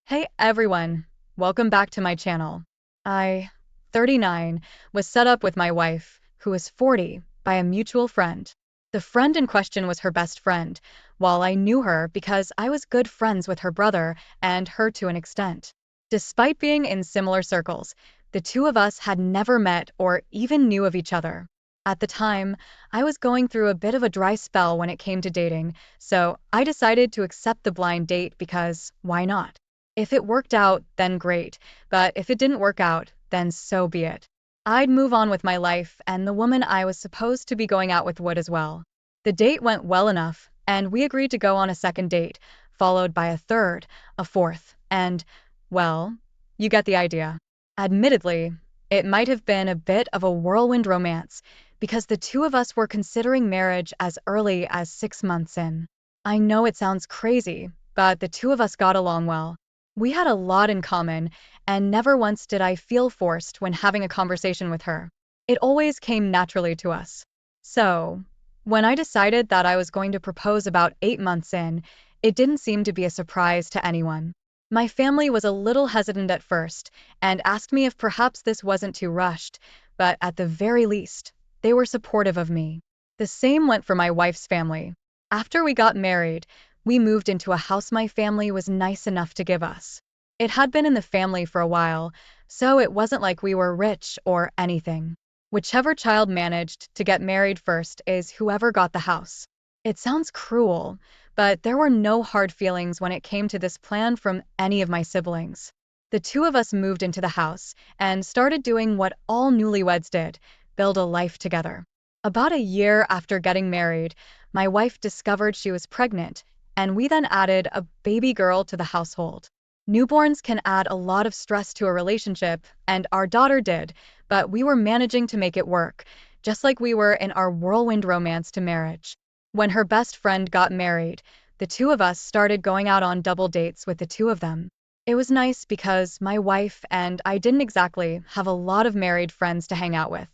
Hey everyone, welcome back to my channel. I, 39, was set up with my wife, who is 40, by a mutual friend. The friend in question was her best friend, while I knew her because I was good friends with her brother and her to an extent. Despite being in similar circles, the two of us had never met or even knew of each other. At the time, I was going through a bit of a dry spell when it came to dating, so I decided to accept the blind date because why not? If it worked out, then great, but if it didn't work out, then so be it. I'd move on with my life, and the woman I was supposed to be going out with would as well. The date went well enough, and we agreed to go on a second date, followed by a third, a fourth, and, well, you get the idea. Admittedly, it might have been a bit of a whirlwind romance, because the two of us were considering marriage as early as 6 months in. I know it sounds crazy, but the two of us got along well. We had a lot in common, and never once did I feel forced when having a conversation with her. It always came naturally to us. So, when I decided that I was going to propose about 8 months in, it didn't seem to be a surprise to anyone. My family was a little hesitant at first and asked me if perhaps this wasn't too rushed, but at the very least, they were supportive of me. The same went for my wife's family. After we got married, we moved into a house my family was nice enough to give us. It had been in the family for a while, so it wasn't like we were rich or anything. Whichever child managed to get married first is whoever got the house. It sounds cruel, but there were no hard feelings when it came to this plan from any of my siblings. The two of us moved into the house and started doing what all newlyweds did, build a life together. About a year after getting married, my wife discovered she was pregnant, and we then added a baby girl to the household. Newborns can add a lot of stress to a relationship, and our daughter did, but we were managing to make it work, just like we were in our whirlwind romance to marriage. When her best friend got married, the two of us started going out on double dates with the two of them. It was nice because my wife and I didn't exactly have a lot of married friends to hang out with.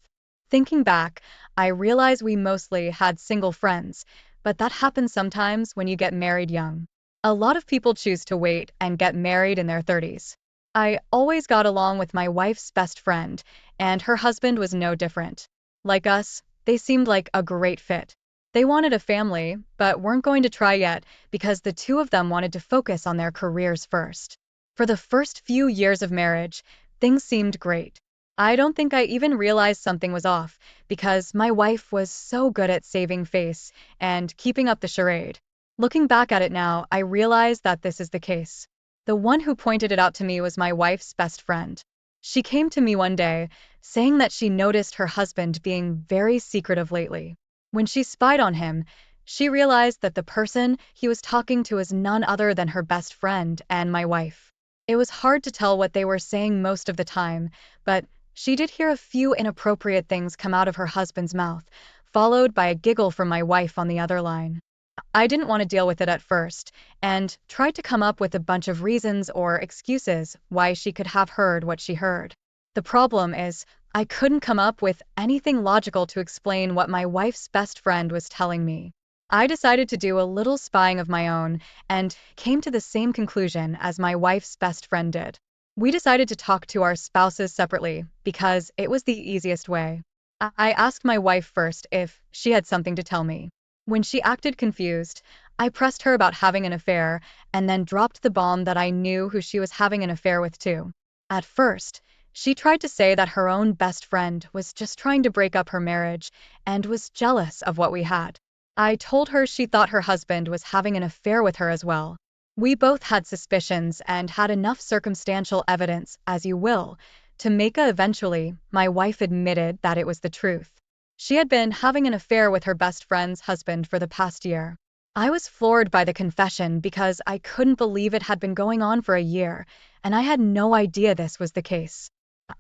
Thinking back, I realize we mostly had single friends, but that happens sometimes when you get married young. A lot of people choose to wait and get married in their 30s. I always got along with my wife's best friend, and her husband was no different. Like us, they seemed like a great fit. They wanted a family, but weren't going to try yet because the two of them wanted to focus on their careers first. For the first few years of marriage, things seemed great. I don't think I even realized something was off because my wife was so good at saving face and keeping up the charade. Looking back at it now, I realize that this is the case. The one who pointed it out to me was my wife's best friend. She came to me one day, saying that she noticed her husband being very secretive lately. When she spied on him, she realized that the person he was talking to was none other than her best friend and my wife. It was hard to tell what they were saying most of the time, but she did hear a few inappropriate things come out of her husband's mouth, followed by a giggle from my wife on the other line. I didn't want to deal with it at first, and tried to come up with a bunch of reasons or excuses why she could have heard what she heard. The problem is, I couldn't come up with anything logical to explain what my wife's best friend was telling me. I decided to do a little spying of my own, and came to the same conclusion as my wife's best friend did. We decided to talk to our spouses separately, because it was the easiest way. I asked my wife first if she had something to tell me. When she acted confused, I pressed her about having an affair, and then dropped the bomb that I knew who she was having an affair with too. At first, she tried to say that her own best friend was just trying to break up her marriage, and was jealous of what we had. I told her she thought her husband was having an affair with her as well. We both had suspicions and had enough circumstantial evidence, as you will, to make eventually, my wife admitted that it was the truth. She had been having an affair with her best friend's husband for the past year. I was floored by the confession because I couldn't believe it had been going on for a year, and I had no idea this was the case.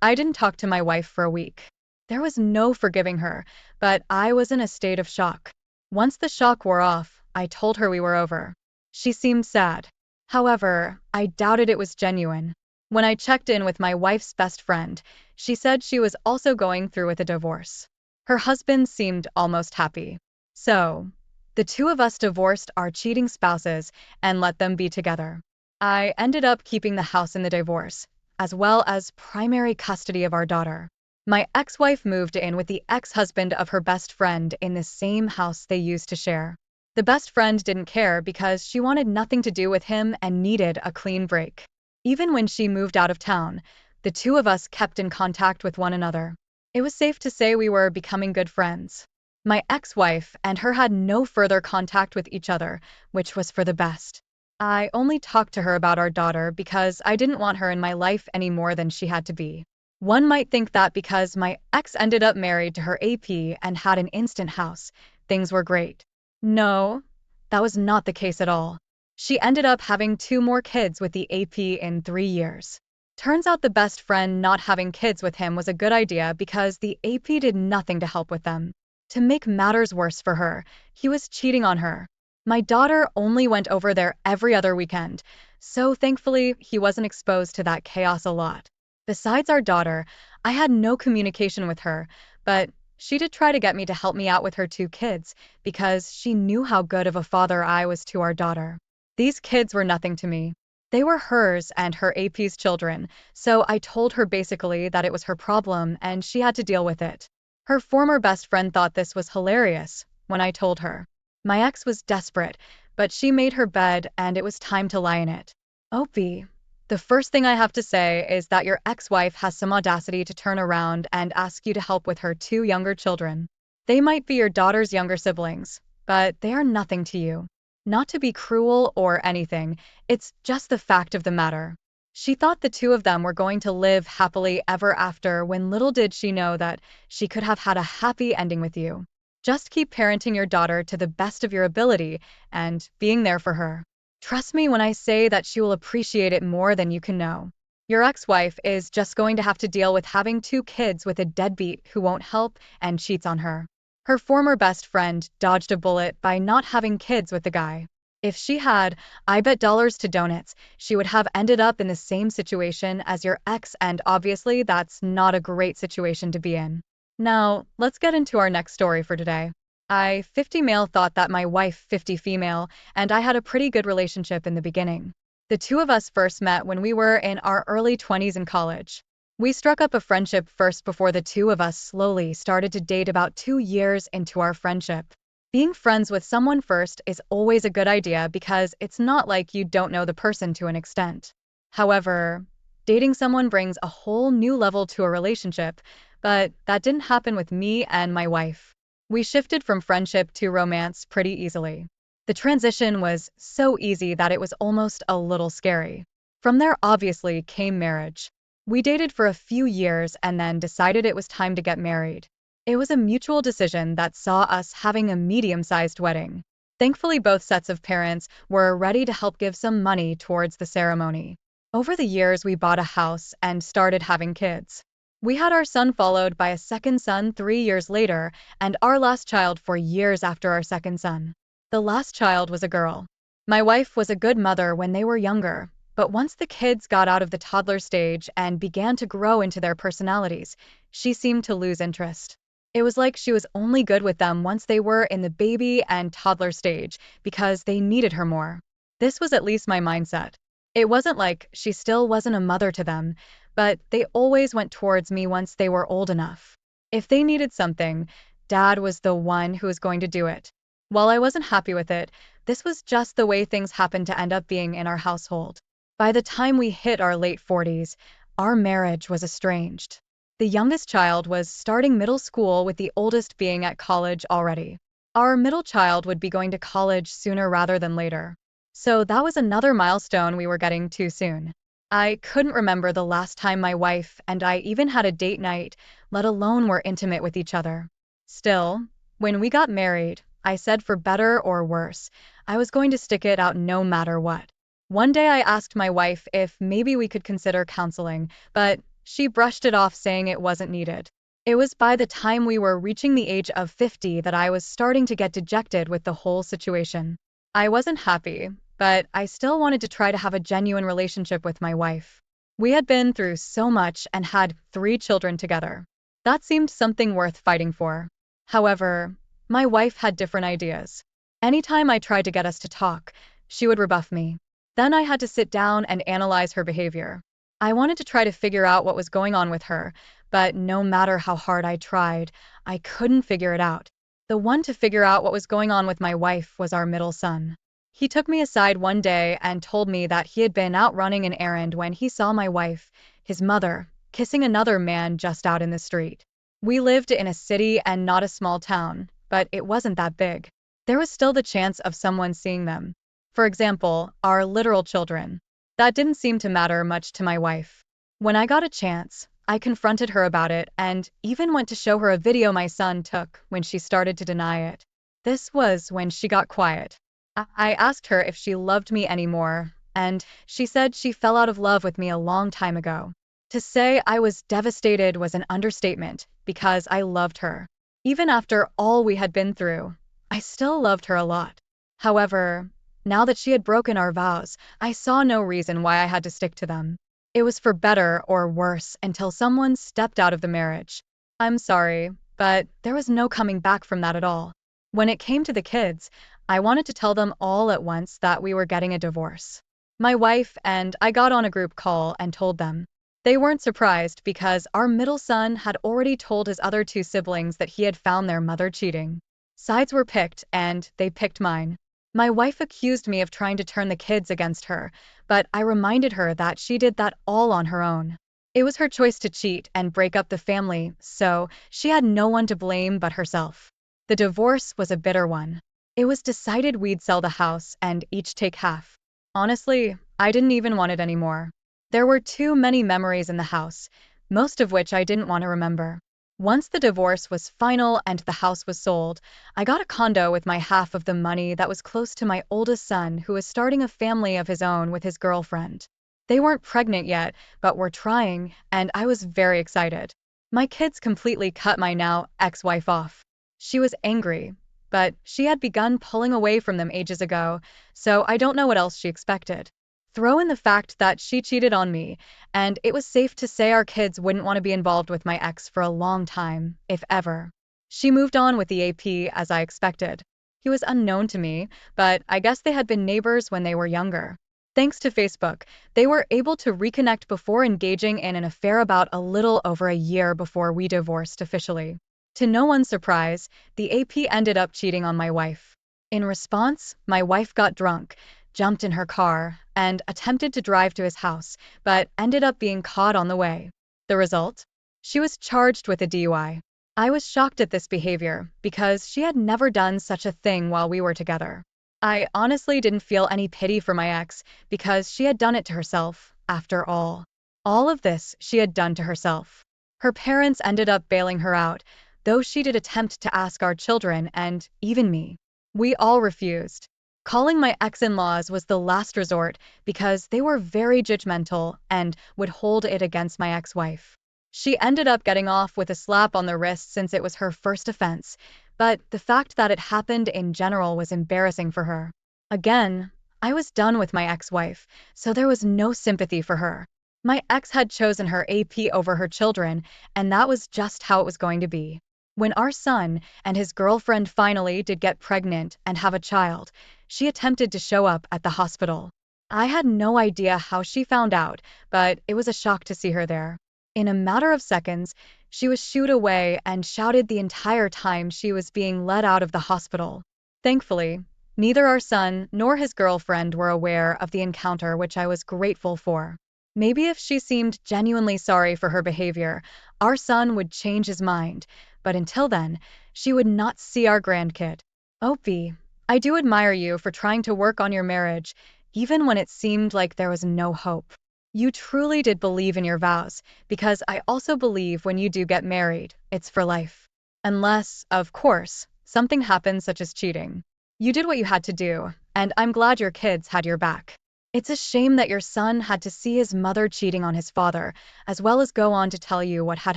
I didn't talk to my wife for a week. There was no forgiving her, but I was in a state of shock. Once the shock wore off, I told her we were over. She seemed sad. However, I doubted it was genuine. When I checked in with my wife's best friend, she said she was also going through with a divorce. Her husband seemed almost happy. So, the two of us divorced our cheating spouses and let them be together. I ended up keeping the house in the divorce, as well as primary custody of our daughter. My ex-wife moved in with the ex-husband of her best friend in the same house they used to share. The best friend didn't care because she wanted nothing to do with him and needed a clean break. Even when she moved out of town, the two of us kept in contact with one another. It was safe to say we were becoming good friends. My ex-wife and her had no further contact with each other, which was for the best. I only talked to her about our daughter because I didn't want her in my life any more than she had to be. One might think that because my ex ended up married to her AP and had an instant house, things were great. No, that was not the case at all. She ended up having two more kids with the AP in 3 years. Turns out the best friend not having kids with him was a good idea because the AP did nothing to help with them. To make matters worse for her, he was cheating on her. My daughter only went over there every other weekend, so thankfully he wasn't exposed to that chaos a lot. Besides our daughter, I had no communication with her, but she did try to get me to help me out with her two kids because she knew how good of a father I was to our daughter. These kids were nothing to me. They were hers and her AP's children, so I told her basically that it was her problem and she had to deal with it. Her former best friend thought this was hilarious when I told her. My ex was desperate, but she made her bed and it was time to lie in it. Opie, the first thing I have to say is that your ex-wife has some audacity to turn around and ask you to help with her two younger children. They might be your daughter's younger siblings, but they are nothing to you. Not to be cruel or anything, it's just the fact of the matter. She thought the two of them were going to live happily ever after when little did she know that she could have had a happy ending with you. Just keep parenting your daughter to the best of your ability and being there for her. Trust me when I say that she will appreciate it more than you can know. Your ex-wife is just going to have to deal with having two kids with a deadbeat who won't help and cheats on her. Her former best friend dodged a bullet by not having kids with the guy. If she had, I bet dollars to donuts, she would have ended up in the same situation as your ex, and obviously that's not a great situation to be in. Now, let's get into our next story for today. I, 50 male, thought that my wife, 50 female, and I had a pretty good relationship in the beginning. The two of us first met when we were in our early 20s in college. We struck up a friendship first before the two of us slowly started to date about 2 years into our friendship. Being friends with someone first is always a good idea because it's not like you don't know the person to an extent. However, dating someone brings a whole new level to a relationship, but that didn't happen with me and my wife. We shifted from friendship to romance pretty easily. The transition was so easy that it was almost a little scary. From there obviously came marriage. We dated for a few years and then decided it was time to get married. It was a mutual decision that saw us having a medium-sized wedding. Thankfully, both sets of parents were ready to help give some money towards the ceremony. Over the years, we bought a house and started having kids. We had our son followed by a second son 3 years later, and our last child 4 years after our second son. The last child was a girl. My wife was a good mother when they were younger, but once the kids got out of the toddler stage and began to grow into their personalities, she seemed to lose interest. It was like she was only good with them once they were in the baby and toddler stage because they needed her more. This was at least my mindset. It wasn't like she still wasn't a mother to them, but they always went towards me once they were old enough. If they needed something, Dad was the one who was going to do it. While I wasn't happy with it, this was just the way things happened to end up being in our household. By the time we hit our late 40s, our marriage was estranged. The youngest child was starting middle school with the oldest being at college already. Our middle child would be going to college sooner rather than later. So that was another milestone we were getting too soon. I couldn't remember the last time my wife and I even had a date night, let alone were intimate with each other. Still, when we got married, I said for better or worse, I was going to stick it out no matter what. One day I asked my wife if maybe we could consider counseling, but she brushed it off saying it wasn't needed. It was by the time we were reaching the age of 50 that I was starting to get dejected with the whole situation. I wasn't happy, but I still wanted to try to have a genuine relationship with my wife. We had been through so much and had 3 children together. That seemed something worth fighting for. However, my wife had different ideas. Anytime I tried to get us to talk, she would rebuff me. Then I had to sit down and analyze her behavior. I wanted to try to figure out what was going on with her, but no matter how hard I tried, I couldn't figure it out. The one to figure out what was going on with my wife was our middle son. He took me aside one day and told me that he had been out running an errand when he saw my wife, his mother, kissing another man just out in the street. We lived in a city and not a small town, but it wasn't that big. There was still the chance of someone seeing them. For example, our literal children. That didn't seem to matter much to my wife. When I got a chance, I confronted her about it and even went to show her a video my son took when she started to deny it. This was when she got quiet. I asked her if she loved me anymore, and she said she fell out of love with me a long time ago. To say I was devastated was an understatement because I loved her. Even after all we had been through, I still loved her a lot. However, now that she had broken our vows, I saw no reason why I had to stick to them. It was for better or worse until someone stepped out of the marriage. I'm sorry, but there was no coming back from that at all. When it came to the kids, I wanted to tell them all at once that we were getting a divorce. My wife and I got on a group call and told them. They weren't surprised because our middle son had already told his other two siblings that he had found their mother cheating. Sides were picked and they picked mine. My wife accused me of trying to turn the kids against her, but I reminded her that she did that all on her own. It was her choice to cheat and break up the family, so she had no one to blame but herself. The divorce was a bitter one. It was decided we'd sell the house and each take half. Honestly, I didn't even want it anymore. There were too many memories in the house, most of which I didn't want to remember. Once the divorce was final and the house was sold, I got a condo with my half of the money that was close to my oldest son who was starting a family of his own with his girlfriend. They weren't pregnant yet, but were trying, and I was very excited. My kids completely cut my now ex-wife off. She was angry, but she had begun pulling away from them ages ago, so I don't know what else she expected. Throw in the fact that she cheated on me, and it was safe to say our kids wouldn't want to be involved with my ex for a long time, if ever. She moved on with the AP as I expected. He was unknown to me, but I guess they had been neighbors when they were younger. Thanks to Facebook, they were able to reconnect before engaging in an affair about a little over a year before we divorced officially. To no one's surprise, the AP ended up cheating on my wife. In response, my wife got drunk, jumped in her car, and attempted to drive to his house, but ended up being caught on the way. The result? She was charged with a DUI. I was shocked at this behavior because she had never done such a thing while we were together. I honestly didn't feel any pity for my ex because she had done it to herself, after all. All of this she had done to herself. Her parents ended up bailing her out, though she did attempt to ask our children and even me. We all refused. Calling my ex-in-laws was the last resort because they were very judgmental and would hold it against my ex-wife. She ended up getting off with a slap on the wrist since it was her first offense, but the fact that it happened in general was embarrassing for her. Again, I was done with my ex-wife, so there was no sympathy for her. My ex had chosen her AP over her children, and that was just how it was going to be. When our son and his girlfriend finally did get pregnant and have a child, she attempted to show up at the hospital. I had no idea how she found out, but it was a shock to see her there. In a matter of seconds, she was shooed away and shouted the entire time she was being led out of the hospital. Thankfully, neither our son nor his girlfriend were aware of the encounter, which I was grateful for. Maybe if she seemed genuinely sorry for her behavior, our son would change his mind, but until then, she would not see our grandkid. Opie, I do admire you for trying to work on your marriage, even when it seemed like there was no hope. You truly did believe in your vows, because I also believe when you do get married, it's for life. Unless, of course, something happens such as cheating. You did what you had to do, and I'm glad your kids had your back. It's a shame that your son had to see his mother cheating on his father, as well as go on to tell you what had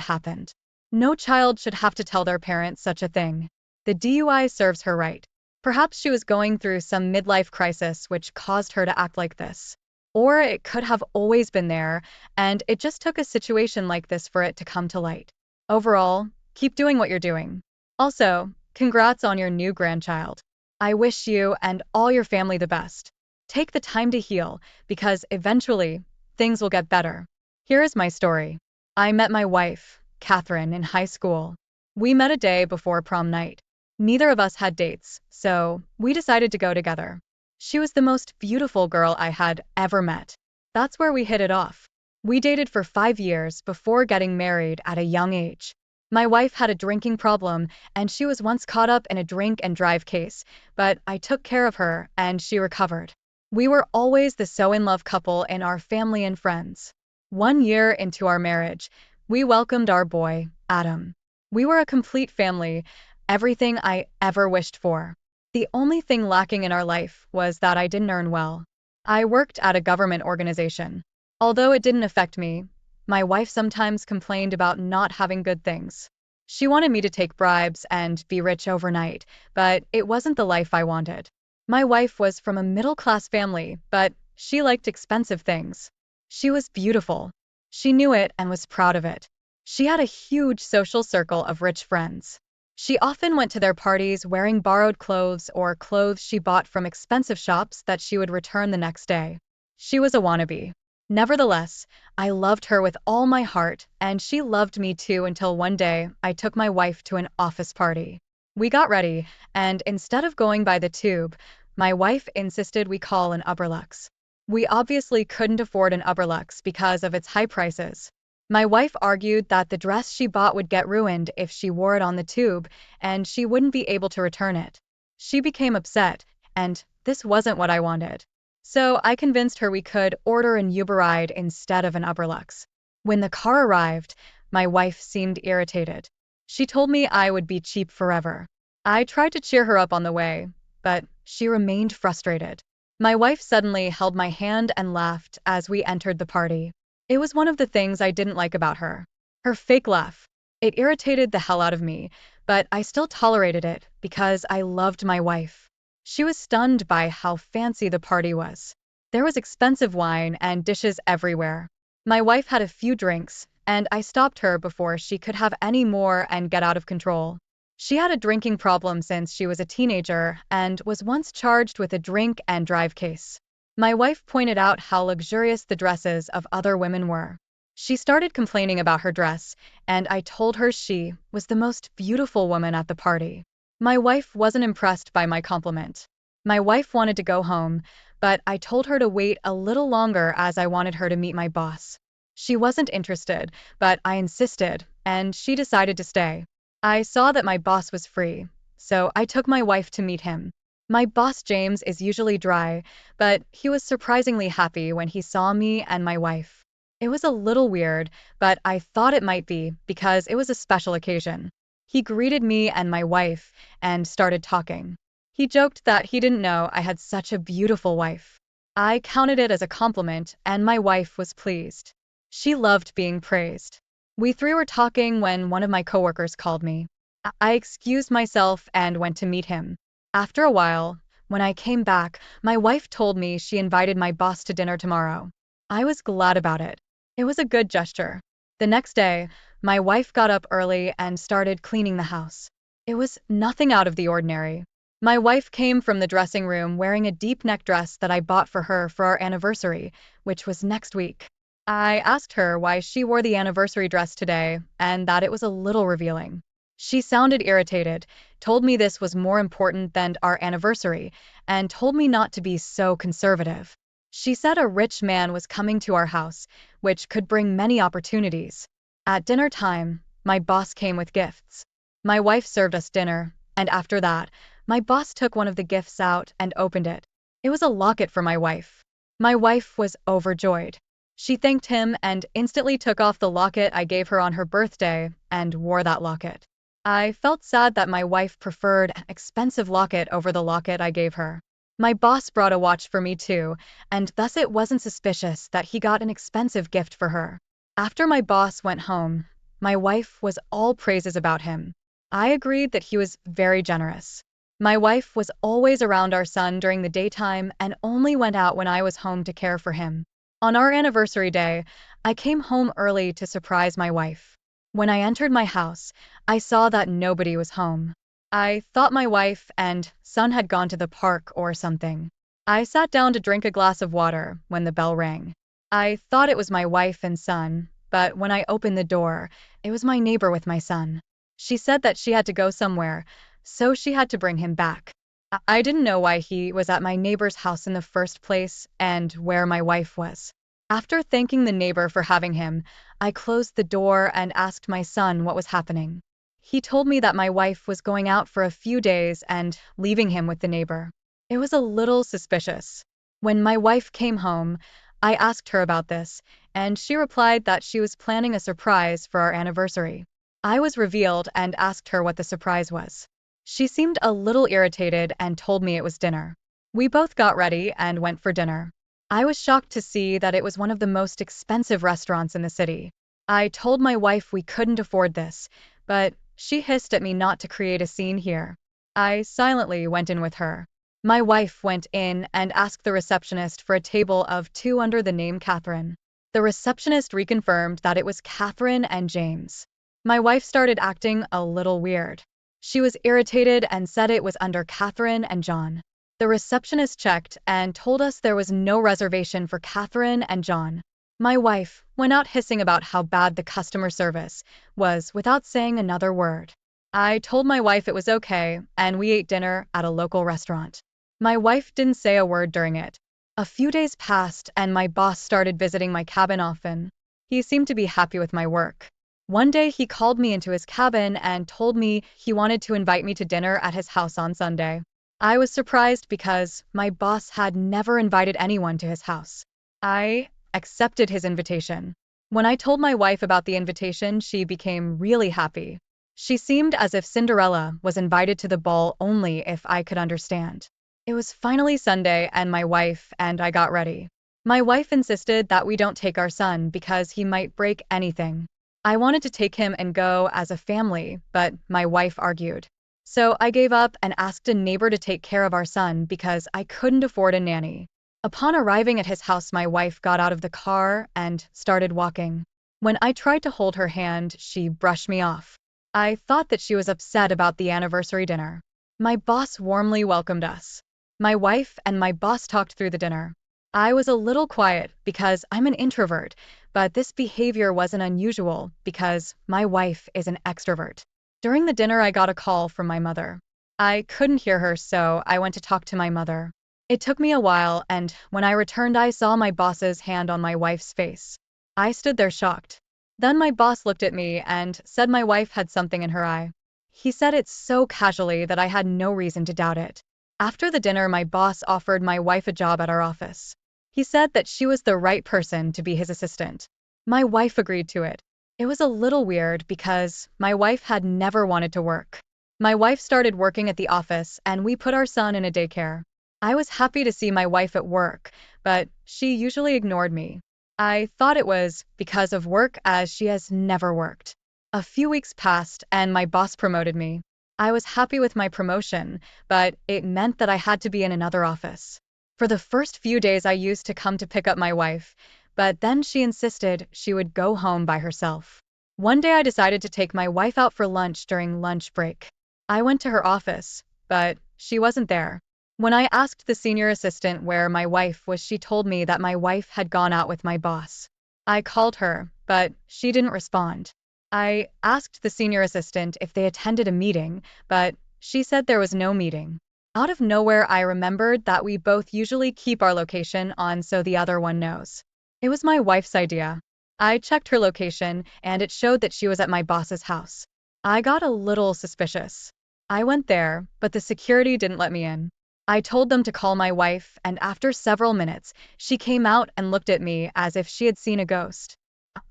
happened. No child should have to tell their parents such a thing. The DUI serves her right. Perhaps she was going through some midlife crisis which caused her to act like this. Or it could have always been there, and it just took a situation like this for it to come to light. Overall, keep doing what you're doing. Also, congrats on your new grandchild. I wish you and all your family the best. take the time to heal, because eventually, things will get better. Here is my story. I met my wife, Catherine, in high school. We met a day before prom night. Neither of us had dates, so we decided to go together. She was the most beautiful girl I had ever met. That's where we hit it off. We dated for 5 years before getting married at a young age. My wife had a drinking problem, and she was once caught up in a drink and drive case, but I took care of her, and she recovered. We were always the so-in-love couple in our family and friends. 1 year into our marriage, we welcomed our boy, Adam. We were a complete family, everything I ever wished for. The only thing lacking in our life was that I didn't earn well. I worked at a government organization. Although it didn't affect me, my wife sometimes complained about not having good things. She wanted me to take bribes and be rich overnight, but it wasn't the life I wanted. My wife was from a middle-class family, but she liked expensive things. She was beautiful. She knew it and was proud of it. She had a huge social circle of rich friends. She often went to their parties wearing borrowed clothes or clothes she bought from expensive shops that she would return the next day. She was a wannabe. Nevertheless, I loved her with all my heart, and she loved me too until one day I took my wife to an office party. We got ready, and instead of going by the tube, my wife insisted we call an Uberlux. We obviously couldn't afford an Uberlux because of its high prices. My wife argued that the dress she bought would get ruined if she wore it on the tube, and she wouldn't be able to return it. She became upset, and this wasn't what I wanted. So I convinced her we could order an Uber ride instead of an Uberlux. When the car arrived, my wife seemed irritated. She told me I would be cheap forever. I tried to cheer her up on the way, but she remained frustrated. My wife suddenly held my hand and laughed as we entered the party. It was one of the things I didn't like about her. Her fake laugh. It irritated the hell out of me, but I still tolerated it because I loved my wife. She was stunned by how fancy the party was. There was expensive wine and dishes everywhere. My wife had a few drinks, and I stopped her before she could have any more and get out of control. She had a drinking problem since she was a teenager and was once charged with a drink and drive case. My wife pointed out how luxurious the dresses of other women were. She started complaining about her dress, and I told her she was the most beautiful woman at the party. My wife wasn't impressed by my compliment. My wife wanted to go home, but I told her to wait a little longer as I wanted her to meet my boss. She wasn't interested, but I insisted, and she decided to stay. I saw that my boss was free, so I took my wife to meet him. My boss James is usually dry, but he was surprisingly happy when he saw me and my wife. It was a little weird, but I thought it might be because it was a special occasion. He greeted me and my wife and started talking. He joked that he didn't know I had such a beautiful wife. I counted it as a compliment, and my wife was pleased. She loved being praised. We three were talking when one of my coworkers called me. I excused myself and went to meet him. After a while, when I came back, my wife told me she invited my boss to dinner tomorrow. I was glad about it. It was a good gesture. The next day, my wife got up early and started cleaning the house. It was nothing out of the ordinary. My wife came from the dressing room wearing a deep neck dress that I bought for her for our anniversary, which was next week. I asked her why she wore the anniversary dress today and that it was a little revealing. She sounded irritated, told me this was more important than our anniversary, and told me not to be so conservative. She said a rich man was coming to our house, which could bring many opportunities. At dinner time, my boss came with gifts. My wife served us dinner, and after that, my boss took one of the gifts out and opened it. It was a locket for my wife. My wife was overjoyed. She thanked him and instantly took off the locket I gave her on her birthday and wore that locket. I felt sad that my wife preferred an expensive locket over the locket I gave her. My boss brought a watch for me too, and thus it wasn't suspicious that he got an expensive gift for her. After my boss went home, my wife was all praises about him. I agreed that he was very generous. My wife was always around our son during the daytime and only went out when I was home to care for him. On our anniversary day, I came home early to surprise my wife. When I entered my house, I saw that nobody was home. I thought my wife and son had gone to the park or something. I sat down to drink a glass of water when the bell rang. I thought it was my wife and son, but when I opened the door, it was my neighbor with my son. She said that she had to go somewhere, so she had to bring him back. I didn't know why he was at my neighbor's house in the first place and where my wife was. After thanking the neighbor for having him, I closed the door and asked my son what was happening. He told me that my wife was going out for a few days and leaving him with the neighbor. It was a little suspicious. When my wife came home, I asked her about this, and she replied that she was planning a surprise for our anniversary. I was revealed and asked her what the surprise was. She seemed a little irritated and told me it was dinner. We both got ready and went for dinner. I was shocked to see that it was one of the most expensive restaurants in the city. I told my wife we couldn't afford this, but she hissed at me not to create a scene here. I silently went in with her. My wife went in and asked the receptionist for a table of two under the name Catherine. The receptionist reconfirmed that it was Catherine and James. My wife started acting a little weird. She was irritated and said it was under Catherine and John. The receptionist checked and told us there was no reservation for Catherine and John. My wife went out hissing about how bad the customer service was without saying another word. I told my wife it was okay, and we ate dinner at a local restaurant. My wife didn't say a word during it. A few days passed and my boss started visiting my cabin often. He seemed to be happy with my work. One day he called me into his cabin and told me he wanted to invite me to dinner at his house on Sunday. I was surprised because my boss had never invited anyone to his house. I accepted his invitation. When I told my wife about the invitation, she became really happy. She seemed as if Cinderella was invited to the ball only if I could understand. It was finally Sunday and my wife and I got ready. My wife insisted that we don't take our son because he might break anything. I wanted to take him and go as a family, but my wife argued. So I gave up and asked a neighbor to take care of our son because I couldn't afford a nanny. Upon arriving at his house, my wife got out of the car and started walking. When I tried to hold her hand, she brushed me off. I thought that she was upset about the anniversary dinner. My boss warmly welcomed us. My wife and my boss talked through the dinner. I was a little quiet because I'm an introvert, but this behavior wasn't unusual because my wife is an extrovert. During the dinner, I got a call from my mother. I couldn't hear her, so I went to talk to my mother. It took me a while, and when I returned, I saw my boss's hand on my wife's face. I stood there shocked. Then my boss looked at me and said my wife had something in her eye. He said it so casually that I had no reason to doubt it. After the dinner, my boss offered my wife a job at our office. He said that she was the right person to be his assistant. My wife agreed to it. It was a little weird because my wife had never wanted to work. My wife started working at the office and we put our son in a daycare. I was happy to see my wife at work, but she usually ignored me. I thought it was because of work as she has never worked. A few weeks passed and my boss promoted me. I was happy with my promotion, but it meant that I had to be in another office. For the first few days I used to come to pick up my wife, but then she insisted she would go home by herself. One day I decided to take my wife out for lunch during lunch break. I went to her office, but she wasn't there. When I asked the senior assistant where my wife was, she told me that my wife had gone out with my boss. I called her, but she didn't respond. I asked the senior assistant if they attended a meeting, but she said there was no meeting. Out of nowhere, I remembered that we both usually keep our location on so the other one knows. It was my wife's idea. I checked her location, and it showed that she was at my boss's house. I got a little suspicious. I went there, but the security didn't let me in. I told them to call my wife, and after several minutes, she came out and looked at me as if she had seen a ghost.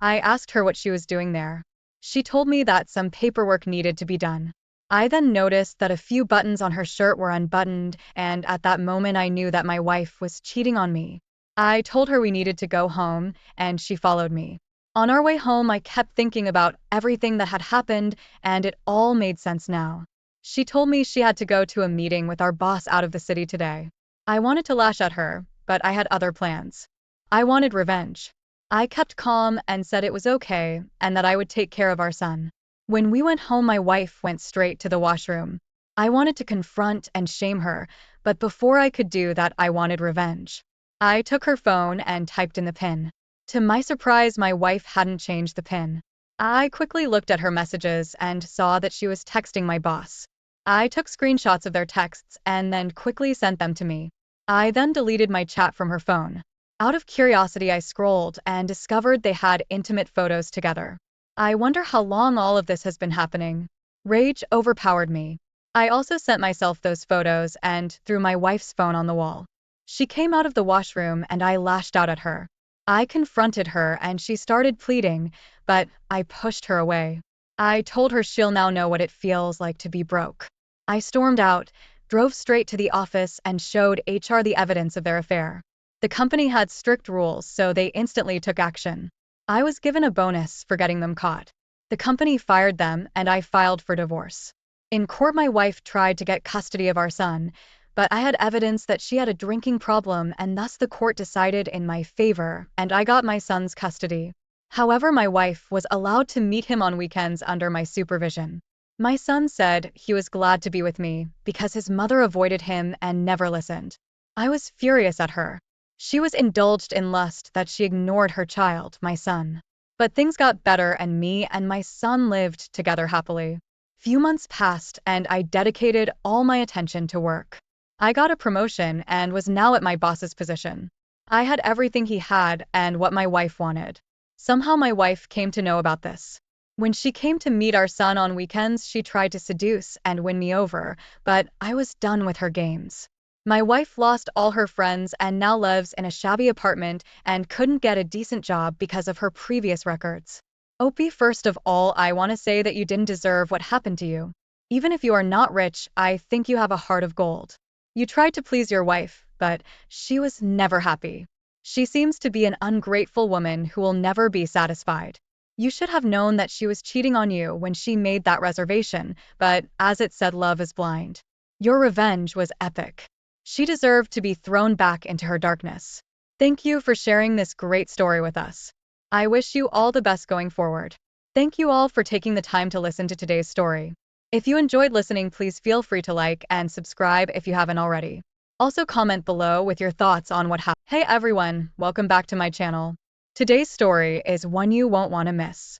I asked her what she was doing there. She told me that some paperwork needed to be done. I then noticed that a few buttons on her shirt were unbuttoned, and at that moment I knew that my wife was cheating on me. I told her we needed to go home, and she followed me. On our way home, I kept thinking about everything that had happened, and it all made sense now. She told me she had to go to a meeting with our boss out of the city today. I wanted to lash at her, but I had other plans. I wanted revenge. I kept calm and said it was okay and that I would take care of our son. When we went home, my wife went straight to the washroom. I wanted to confront and shame her, but before I could do that, I wanted revenge. I took her phone and typed in the PIN. To my surprise, my wife hadn't changed the PIN. I quickly looked at her messages and saw that she was texting my boss. I took screenshots of their texts and then quickly sent them to me. I then deleted my chat from her phone. Out of curiosity, I scrolled and discovered they had intimate photos together. I wonder how long all of this has been happening. Rage overpowered me. I also sent myself those photos and threw my wife's phone on the wall. She came out of the washroom and I lashed out at her. I confronted her and she started pleading, but I pushed her away. I told her she'll now know what it feels like to be broke. I stormed out, drove straight to the office, and showed HR the evidence of their affair. The company had strict rules, so they instantly took action. I was given a bonus for getting them caught. The company fired them, and I filed for divorce. In court, my wife tried to get custody of our son, but I had evidence that she had a drinking problem, and thus the court decided in my favor, and I got my son's custody. However, my wife was allowed to meet him on weekends under my supervision. My son said he was glad to be with me because his mother avoided him and never listened. I was furious at her. She was indulged in lust that she ignored her child, my son. But things got better and me and my son lived together happily. Few months passed and I dedicated all my attention to work. I got a promotion and was now at my boss's position. I had everything he had and what my wife wanted. Somehow my wife came to know about this. When she came to meet our son on weekends, she tried to seduce and win me over, but I was done with her games. My wife lost all her friends and now lives in a shabby apartment and couldn't get a decent job because of her previous records. Opie, first of all, I want to say that you didn't deserve what happened to you. Even if you are not rich, I think you have a heart of gold. You tried to please your wife, but she was never happy. She seems to be an ungrateful woman who will never be satisfied. You should have known that she was cheating on you when she made that reservation, but as it said, love is blind. Your revenge was epic. She deserved to be thrown back into her darkness. Thank you for sharing this great story with us. I wish you all the best going forward. Thank you all for taking the time to listen to today's story. If you enjoyed listening, please feel free to like and subscribe if you haven't already. Also comment below with your thoughts on what happened. Hey everyone, welcome back to my channel. Today's story is one you won't want to miss.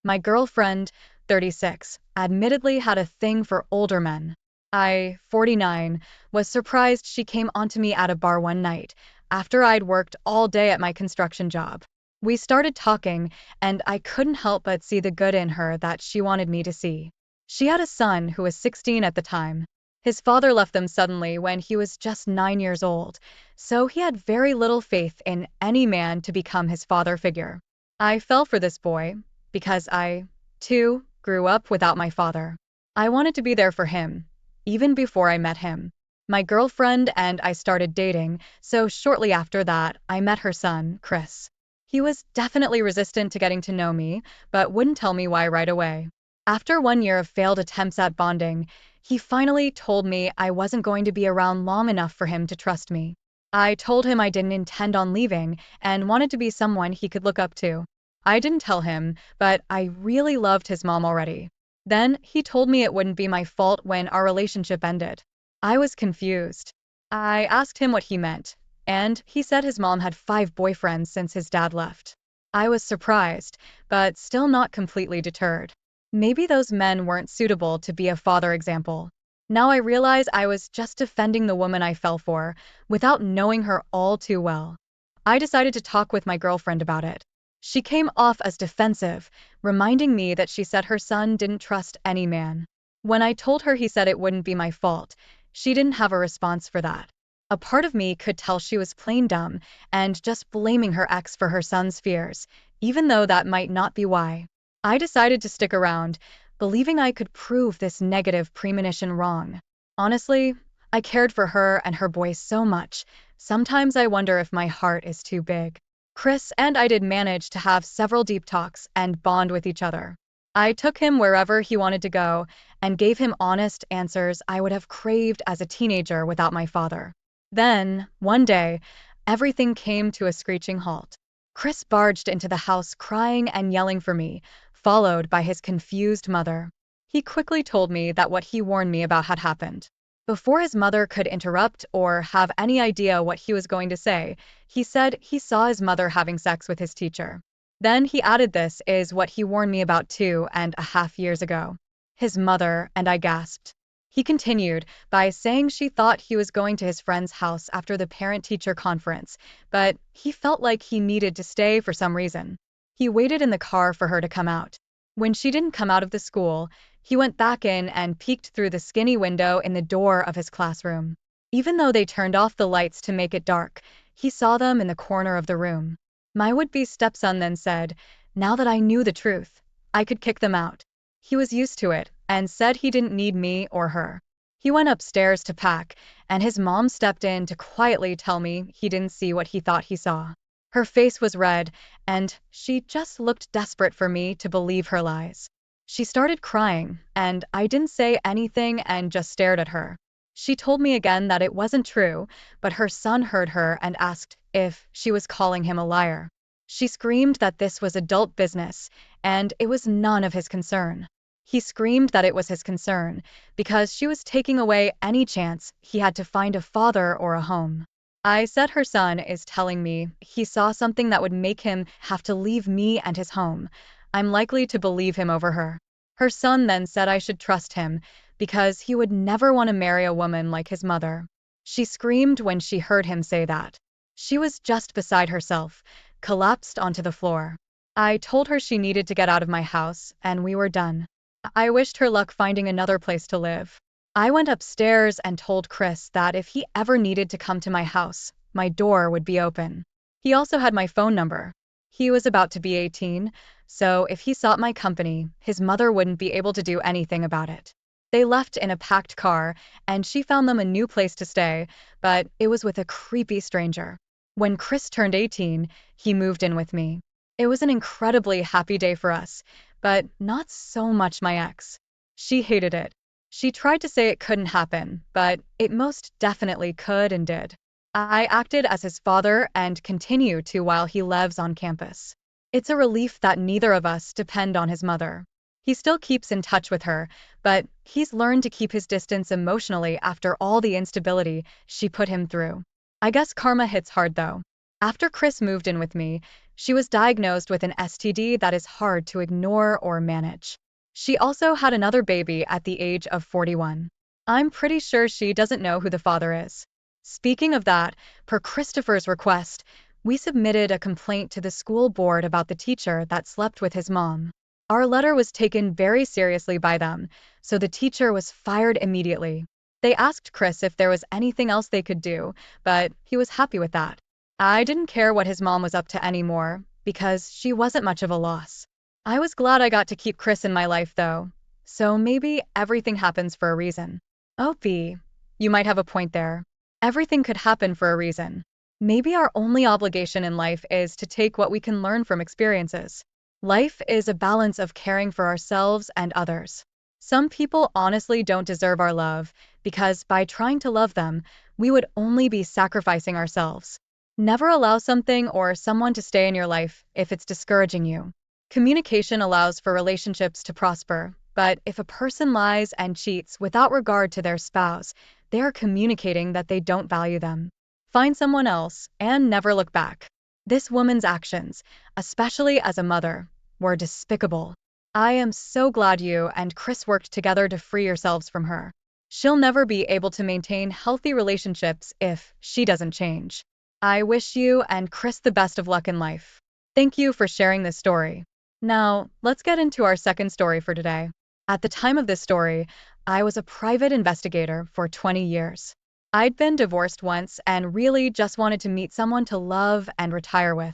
My girlfriend, 36, admittedly had a thing for older men. I, 49, was surprised she came onto me at a bar one night, after I'd worked all day at my construction job. We started talking, and I couldn't help but see the good in her that she wanted me to see. She had a son who was 16 at the time. His father left them suddenly when he was just 9 years old, so he had very little faith in any man to become his father figure. I fell for this boy because I, too, grew up without my father. I wanted to be there for him, even before I met him. My girlfriend and I started dating, so shortly after that, I met her son, Chris. He was definitely resistant to getting to know me, but wouldn't tell me why right away. After 1 year of failed attempts at bonding, he finally told me I wasn't going to be around long enough for him to trust me. I told him I didn't intend on leaving and wanted to be someone he could look up to. I didn't tell him, but I really loved his mom already. Then he told me it wouldn't be my fault when our relationship ended. I was confused. I asked him what he meant, and he said his mom had 5 boyfriends since his dad left. I was surprised, but still not completely deterred. Maybe those men weren't suitable to be a father example. Now I realize I was just defending the woman I fell for, without knowing her all too well. I decided to talk with my girlfriend about it. She came off as defensive, reminding me that she said her son didn't trust any man. When I told her he said it wouldn't be my fault, she didn't have a response for that. A part of me could tell she was plain dumb and just blaming her ex for her son's fears, even though that might not be why. I decided to stick around, believing I could prove this negative premonition wrong. Honestly, I cared for her and her boy so much, sometimes I wonder if my heart is too big. Chris and I did manage to have several deep talks and bond with each other. I took him wherever he wanted to go and gave him honest answers I would have craved as a teenager without my father. Then, one day, everything came to a screeching halt. Chris barged into the house crying and yelling for me, followed by his confused mother. He quickly told me that what he warned me about had happened. Before his mother could interrupt or have any idea what he was going to say, he said he saw his mother having sex with his teacher. Then he added, "This is what he warned me about 2.5 years ago." His mother, and I gasped. He continued by saying she thought he was going to his friend's house after the parent-teacher conference, but he felt like he needed to stay for some reason. He waited in the car for her to come out. When she didn't come out of the school, he went back in and peeked through the skinny window in the door of his classroom. Even though they turned off the lights to make it dark, he saw them in the corner of the room. My would-be stepson then said, now that I knew the truth, I could kick them out. He was used to it and said he didn't need me or her. He went upstairs to pack, and his mom stepped in to quietly tell me he didn't see what he thought he saw. Her face was red, and she just looked desperate for me to believe her lies. She started crying, and I didn't say anything and just stared at her. She told me again that it wasn't true, but her son heard her and asked if she was calling him a liar. She screamed that this was adult business, and it was none of his concern. He screamed that it was his concern, because she was taking away any chance he had to find a father or a home. I said her son is telling me he saw something that would make him have to leave me and his home. I'm likely to believe him over her. Her son then said I should trust him, because he would never want to marry a woman like his mother. She screamed when she heard him say that. She was just beside herself, collapsed onto the floor. I told her she needed to get out of my house, and we were done. I wished her luck finding another place to live. I went upstairs and told Chris that if he ever needed to come to my house, my door would be open. He also had my phone number. He was about to be 18, so if he sought my company, his mother wouldn't be able to do anything about it. They left in a packed car, and she found them a new place to stay, but it was with a creepy stranger. When Chris turned 18, he moved in with me. It was an incredibly happy day for us, but not so much my ex. She hated it. She tried to say it couldn't happen, but it most definitely could and did. I acted as his father and continue to while he lives on campus. It's a relief that neither of us depend on his mother. He still keeps in touch with her, but he's learned to keep his distance emotionally after all the instability she put him through. I guess karma hits hard though. After Chris moved in with me, she was diagnosed with an STD that is hard to ignore or manage. She also had another baby at the age of 41. I'm pretty sure she doesn't know who the father is. Speaking of that, per Christopher's request, we submitted a complaint to the school board about the teacher that slept with his mom. Our letter was taken very seriously by them, so the teacher was fired immediately. They asked Chris if there was anything else they could do, but he was happy with that. I didn't care what his mom was up to anymore, because she wasn't much of a loss. I was glad I got to keep Chris in my life though, so maybe everything happens for a reason. Oh, B, you might have a point there. Everything could happen for a reason. Maybe our only obligation in life is to take what we can learn from experiences. Life is a balance of caring for ourselves and others. Some people honestly don't deserve our love, because by trying to love them, we would only be sacrificing ourselves. Never allow something or someone to stay in your life if it's discouraging you. Communication allows for relationships to prosper, but if a person lies and cheats without regard to their spouse, they are communicating that they don't value them. Find someone else and never look back. This woman's actions, especially as a mother, were despicable. I am so glad you and Chris worked together to free yourselves from her. She'll never be able to maintain healthy relationships if she doesn't change. I wish you and Chris the best of luck in life. Thank you for sharing this story. Now, let's get into our second story for today. At the time of this story, I was a private investigator for 20 years. I'd been divorced once and really just wanted to meet someone to love and retire with.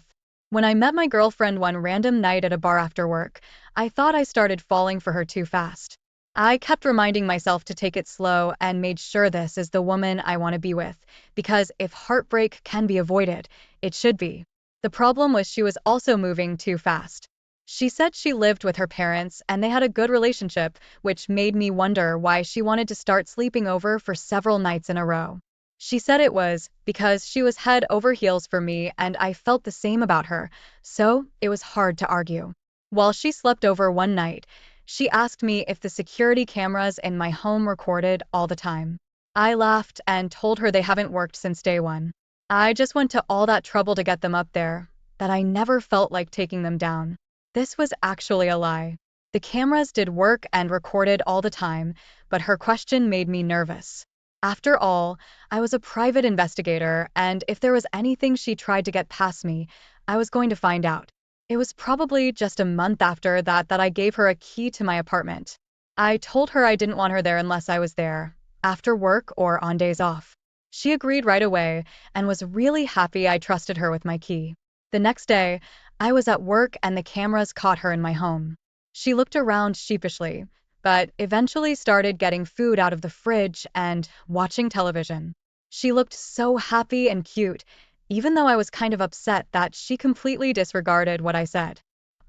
When I met my girlfriend one random night at a bar after work, I thought I started falling for her too fast. I kept reminding myself to take it slow and made sure this is the woman I want to be with, because if heartbreak can be avoided, it should be. The problem was she was also moving too fast. She said she lived with her parents and they had a good relationship, which made me wonder why she wanted to start sleeping over for several nights in a row. She said it was because she was head over heels for me and I felt the same about her, so it was hard to argue. While she slept over one night, she asked me if the security cameras in my home recorded all the time. I laughed and told her they haven't worked since day one. I just went to all that trouble to get them up there, that I never felt like taking them down. This was actually a lie. The cameras did work and recorded all the time, but her question made me nervous. After all, I was a private investigator, and if there was anything she tried to get past me, I was going to find out. It was probably just a month after that I gave her a key to my apartment. I told her I didn't want her there unless I was there, after work or on days off. She agreed right away and was really happy I trusted her with my key. The next day, I was at work and the cameras caught her in my home. She looked around sheepishly, but eventually started getting food out of the fridge and watching television. She looked so happy and cute, even though I was kind of upset that she completely disregarded what I said.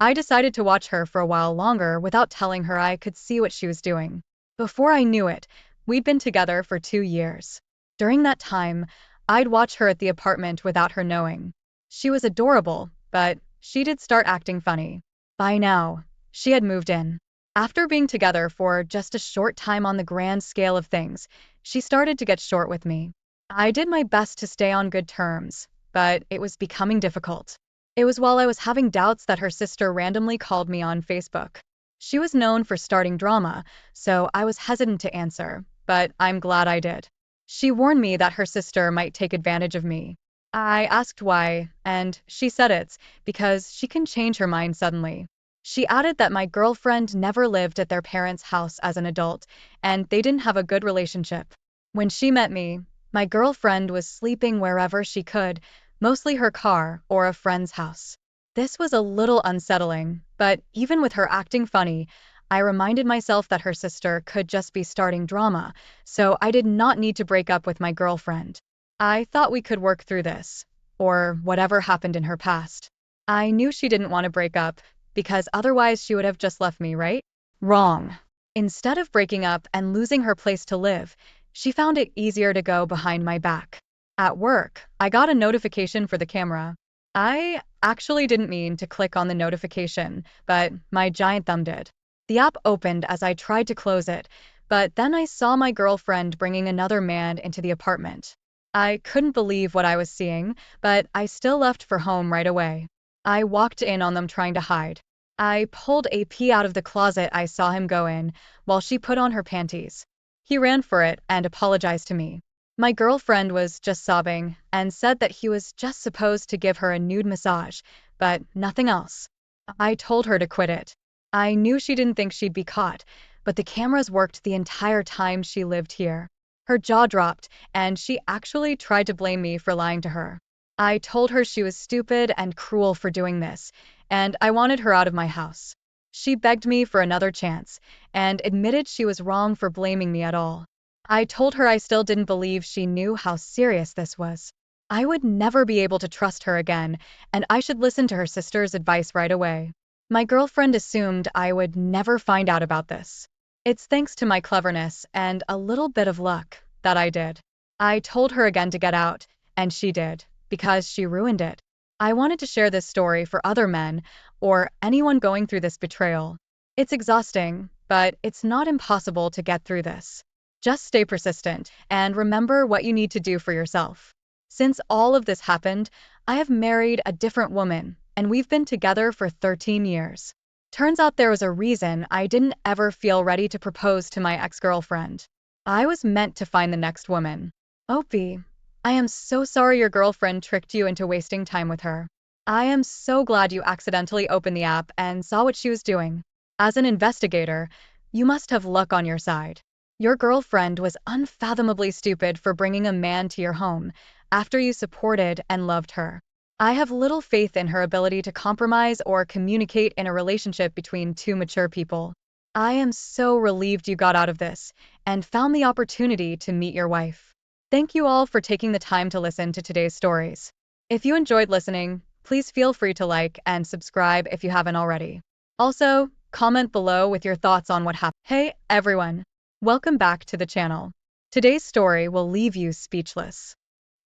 I decided to watch her for a while longer without telling her I could see what she was doing. Before I knew it, we'd been together for 2 years. During that time, I'd watch her at the apartment without her knowing. She was adorable, but she did start acting funny. By now, she had moved in. After being together for just a short time on the grand scale of things, she started to get short with me. I did my best to stay on good terms, but it was becoming difficult. It was while I was having doubts that her sister randomly called me on Facebook. She was known for starting drama, so I was hesitant to answer, but I'm glad I did. She warned me that her sister might take advantage of me. I asked why, and she said it's because she can change her mind suddenly. She added that my girlfriend never lived at their parents' house as an adult, and they didn't have a good relationship. When she met me, my girlfriend was sleeping wherever she could, mostly her car or a friend's house. This was a little unsettling, but even with her acting funny, I reminded myself that her sister could just be starting drama, so I did not need to break up with my girlfriend. I thought we could work through this, or whatever happened in her past. I knew she didn't want to break up, because otherwise she would have just left me, right? Wrong. Instead of breaking up and losing her place to live, she found it easier to go behind my back. At work, I got a notification for the camera. I actually didn't mean to click on the notification, but my giant thumb did. The app opened as I tried to close it, but then I saw my girlfriend bringing another man into the apartment. I couldn't believe what I was seeing, but I still left for home right away. I walked in on them trying to hide. I pulled AP out of the closet I saw him go in, while she put on her panties. He ran for it and apologized to me. My girlfriend was just sobbing and said that he was just supposed to give her a nude massage, but nothing else. I told her to quit it. I knew she didn't think she'd be caught, but the cameras worked the entire time she lived here. Her jaw dropped, and she actually tried to blame me for lying to her. I told her she was stupid and cruel for doing this, and I wanted her out of my house. She begged me for another chance, and admitted she was wrong for blaming me at all. I told her I still didn't believe she knew how serious this was. I would never be able to trust her again, and I should listen to her sister's advice right away. My girlfriend assumed I would never find out about this. It's thanks to my cleverness and a little bit of luck that I did. I told her again to get out, and she did, because she ruined it. I wanted to share this story for other men, or anyone going through this betrayal. It's exhausting, but it's not impossible to get through this. Just stay persistent, and remember what you need to do for yourself. Since all of this happened, I have married a different woman, and we've been together for 13 years. Turns out there was a reason I didn't ever feel ready to propose to my ex-girlfriend. I was meant to find the next woman. Opie, I am so sorry your girlfriend tricked you into wasting time with her. I am so glad you accidentally opened the app and saw what she was doing. As an investigator, you must have luck on your side. Your girlfriend was unfathomably stupid for bringing a man to your home after you supported and loved her. I have little faith in her ability to compromise or communicate in a relationship between two mature people. I am so relieved you got out of this and found the opportunity to meet your wife. Thank you all for taking the time to listen to today's stories. If you enjoyed listening, please feel free to like and subscribe if you haven't already. Also, comment below with your thoughts on what happened. Hey, everyone! Welcome back to the channel. Today's story will leave you speechless.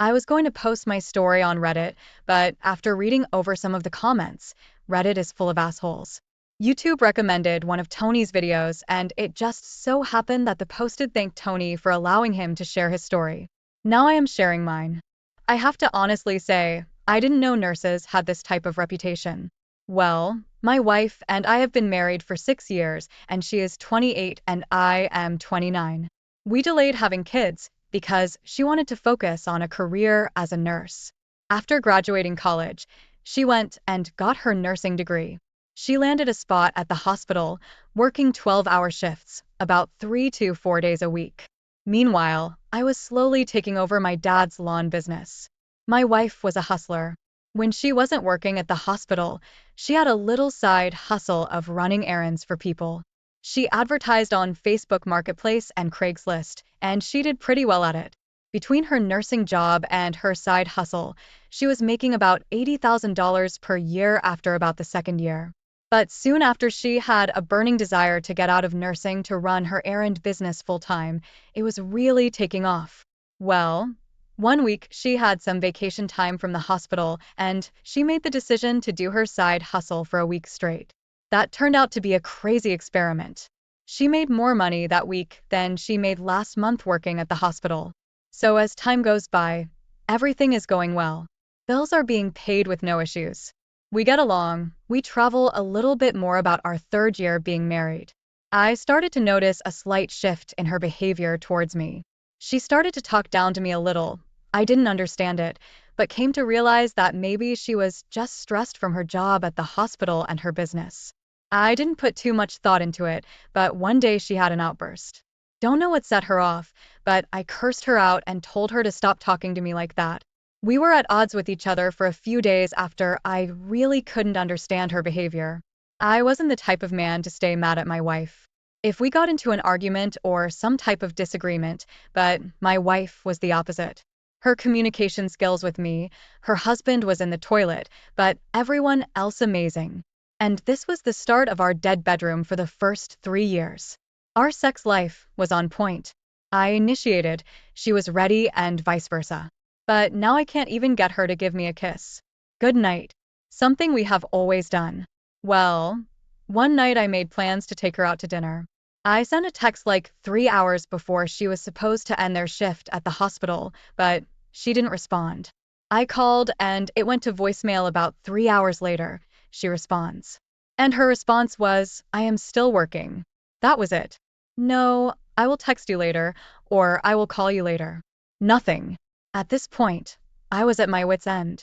I was going to post my story on Reddit, but after reading over some of the comments, Reddit is full of assholes. YouTube recommended one of Tony's videos, and it just so happened that the posted thanked Tony for allowing him to share his story. Now I am sharing mine. I have to honestly say, I didn't know nurses had this type of reputation. Well, my wife and I have been married for 6 years, and she is 28 and I am 29. We delayed having kids because she wanted to focus on a career as a nurse. After graduating college, she went and got her nursing degree. She landed a spot at the hospital, working 12-hour shifts, about 3 to 4 days a week. Meanwhile, I was slowly taking over my dad's lawn business. My wife was a hustler. When she wasn't working at the hospital, she had a little side hustle of running errands for people. She advertised on Facebook Marketplace and Craigslist, and she did pretty well at it. Between her nursing job and her side hustle, she was making about $80,000 per year after about the second year. But soon after she had a burning desire to get out of nursing to run her errand business full-time, it was really taking off. Well, one week she had some vacation time from the hospital and she made the decision to do her side hustle for a week straight. That turned out to be a crazy experiment. She made more money that week than she made last month working at the hospital. So as time goes by, everything is going well. Bills are being paid with no issues. We get along, we travel a little bit more about our third year being married. I started to notice a slight shift in her behavior towards me. She started to talk down to me a little. I didn't understand it, but came to realize that maybe she was just stressed from her job at the hospital and her business. I didn't put too much thought into it, but one day she had an outburst. Don't know what set her off, but I cursed her out and told her to stop talking to me like that. We were at odds with each other for a few days after I really couldn't understand her behavior. I wasn't the type of man to stay mad at my wife. If we got into an argument or some type of disagreement, but my wife was the opposite. Her communication skills with me, her husband was in the toilet, but everyone else amazing. And this was the start of our dead bedroom for the first 3 years. Our sex life was on point. I initiated, she was ready, and vice versa. But now I can't even get her to give me a kiss. Good night. Something we have always done. Well, one night I made plans to take her out to dinner. I sent a text like 3 hours before she was supposed to end their shift at the hospital, but she didn't respond. I called and it went to voicemail about 3 hours later. She responds. And her response was, I am still working. That was it. No, I will text you later, or I will call you later. Nothing. At this point, I was at my wit's end.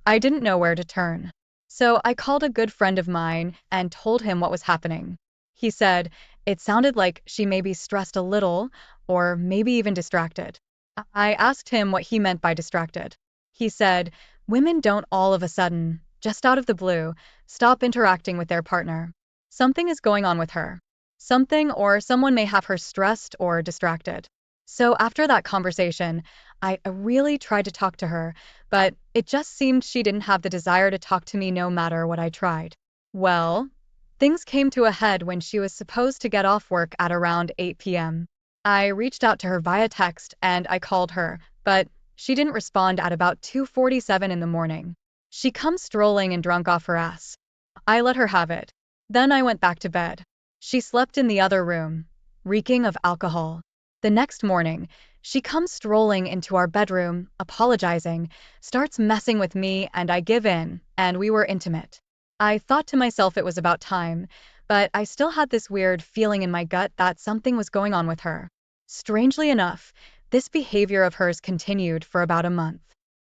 I didn't know where to turn. So I called a good friend of mine and told him what was happening. He said, it sounded like she may be stressed a little, or maybe even distracted. I asked him what he meant by distracted. He said, women don't all of a sudden, just out of the blue, stop interacting with their partner. Something is going on with her. Something or someone may have her stressed or distracted. So after that conversation, I really tried to talk to her, but it just seemed she didn't have the desire to talk to me no matter what I tried. Well, things came to a head when she was supposed to get off work at around 8 p.m. I reached out to her via text and I called her, but she didn't respond at about 2:47 in the morning. She comes strolling and drunk off her ass. I let her have it. Then I went back to bed. She slept in the other room, reeking of alcohol. The next morning, she comes strolling into our bedroom, apologizing, starts messing with me, and I give in, and we were intimate. I thought to myself it was about time, but I still had this weird feeling in my gut that something was going on with her. Strangely enough, this behavior of hers continued for about a month.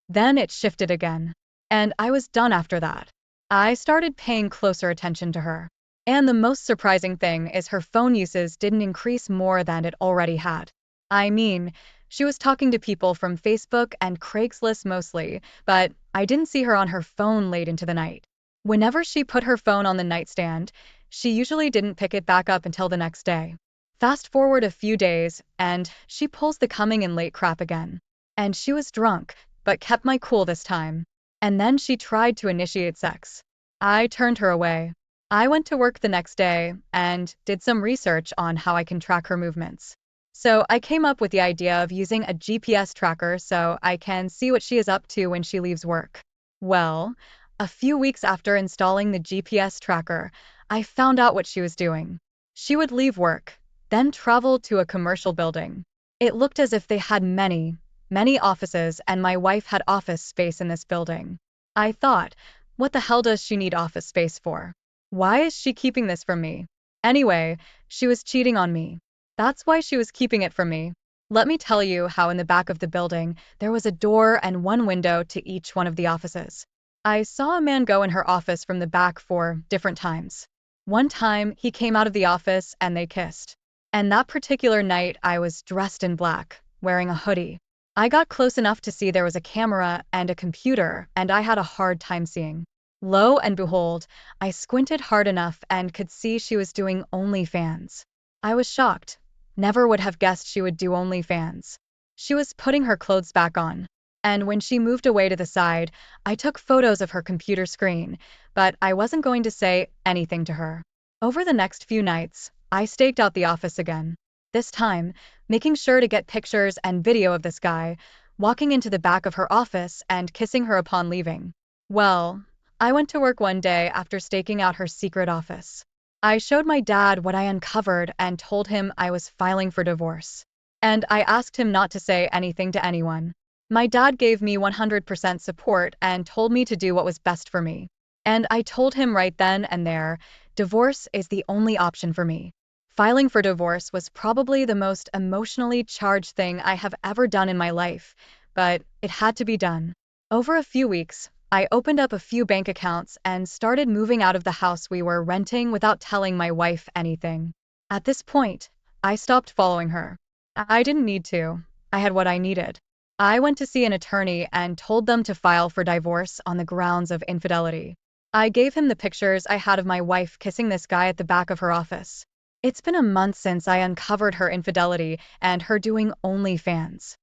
Then it shifted again. And I was done after that. I started paying closer attention to her. And the most surprising thing is her phone uses didn't increase more than it already had. I mean, she was talking to people from Facebook and Craigslist mostly, but I didn't see her on her phone late into the night. Whenever she put her phone on the nightstand, she usually didn't pick it back up until the next day. Fast forward a few days, and she pulls the coming in late crap again. And she was drunk, but kept my cool this time. And then she tried to initiate sex. I turned her away. I went to work the next day and did some research on how I can track her movements. So I came up with the idea of using a GPS tracker so I can see what she is up to when she leaves work. Well, a few weeks after installing the GPS tracker, I found out what she was doing. She would leave work, then travel to a commercial building. It looked as if they had many, many offices, and my wife had office space in this building. I thought, what the hell does she need office space for? Why is she keeping this from me? Anyway, she was cheating on me. That's why she was keeping it from me. Let me tell you how in the back of the building, there was a door and one window to each one of the offices. I saw a man go in her office from the back 4 different times. One time, he came out of the office and they kissed. And that particular night, I was dressed in black, wearing a hoodie. I got close enough to see there was a camera and a computer, and I had a hard time seeing. Lo and behold, I squinted hard enough and could see she was doing OnlyFans. I was shocked. Never would have guessed she would do OnlyFans. She was putting her clothes back on. And when she moved away to the side, I took photos of her computer screen, but I wasn't going to say anything to her. Over the next few nights, I staked out the office again. This time, making sure to get pictures and video of this guy, walking into the back of her office and kissing her upon leaving. Well, I went to work one day after staking out her secret office. I showed my dad what I uncovered and told him I was filing for divorce. And I asked him not to say anything to anyone. My dad gave me 100% support and told me to do what was best for me. And I told him right then and there, divorce is the only option for me. Filing for divorce was probably the most emotionally charged thing I have ever done in my life, but it had to be done. Over a few weeks, I opened up a few bank accounts and started moving out of the house we were renting without telling my wife anything. At this point, I stopped following her. I didn't need to. I had what I needed. I went to see an attorney and told them to file for divorce on the grounds of infidelity. I gave him the pictures I had of my wife kissing this guy at the back of her office. It's been a month since I uncovered her infidelity and her doing OnlyFans.